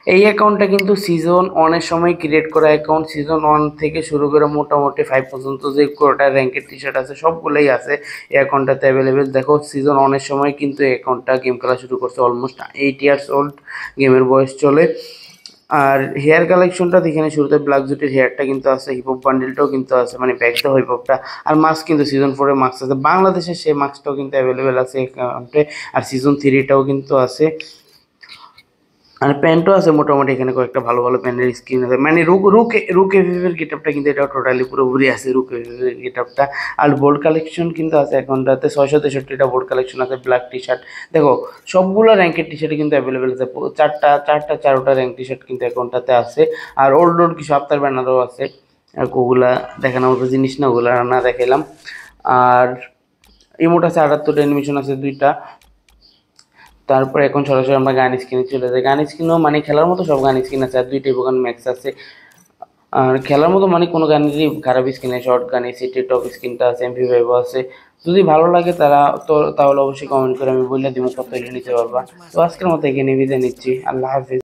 এই অ্যাকাউন্টটা কিন্তু সিজন ওয়ানের সময় ক্রিয়েট করা অ্যাকাউন্ট। সিজন ওয়ান থেকে শুরু করে মোটামুটি 5 পর্যন্ত যে কোটা র্যাঙ্কের টি শার্ট আছে সবগুলোই আছে এই অ্যাকাউন্টটাতে অ্যাভেলেবেল। দেখো সিজন ওয়ানের সময় কিন্তু এই অ্যাকাউন্টটা গেম খেলা শুরু করছে, অলমোস্ট 8 ইয়ার্স ওল্ড গেমের বয়স চলে। আর হেয়ার কালেকশনটা এখানে শুরুতে ব্ল্যাক জুটের হেয়ারটা কিন্তু আছে, হিপহপ বান্ডেলটাও কিন্তু আছে, মানে ব্যাক দ্য হিপহপটা। আর মাস্ক কিন্তু সিজন 4 মাস্ক আছে, বাংলাদেশে সেই মাস্কটাও কিন্তু অ্যাভেলেবেল আছে অ্যাকাউন্টে। আর সিজন 3টাও কিন্তু আছে। আর প্যান্টও আছে মোটামুটি, এখানে কয়েকটা ভালো ভালো প্যান্টের স্কিন আছে, মানে রুক এভিভের গেটআপটা কিন্তু এটা টোটালি পুরোপুরি আছে রুক এভিভের গেটআপটা। আর বোল্ড কালেকশন কিন্তু আছে এখনটাতে 663টা বোল্ড কালেকশন আছে। ব্ল্যাক টি শার্ট দেখো, সবগুলো র্যাঙ্কের টি শার্টই কিন্তু অ্যাভেলেবেল আছে, চারোটা র্যাঙ্ক টি শার্ট কিন্তু অ্যাকাউন্টটাতে আছে। আর ওল্ড ওল্ড কিছু আফতার ব্যানারও আছে, আর ওগুলা দেখানোর মতো জিনিস না, ওগুলা না দেখাইলাম। আর ইমোট আছে 78টা, অ্যানিমেশন আছে 2টা। তারপর এখন সরাসরি আমরা গান স্ক্রিনে চলে যাই। গান স্ক্রিনেও মানে খেলার মতো সব গান স্ক্রিন আছে, আর 2টা ইভোগান ম্যাক্স আছে। আর খেলার মতো মানে কোনো গানেরই খারাপ স্ক্রিন নেই, শর্ট গানে সিটি টপ স্ক্রিনটা আছে, MP5 আছে। যদি ভালো লাগে তাহলে অবশ্যই কমেন্ট করে আমি বলে দিব কত হলে নিতে পারবা। তো আজকের মতো এখানে বিদায় নিচ্ছি, আল্লাহ হাফিজ।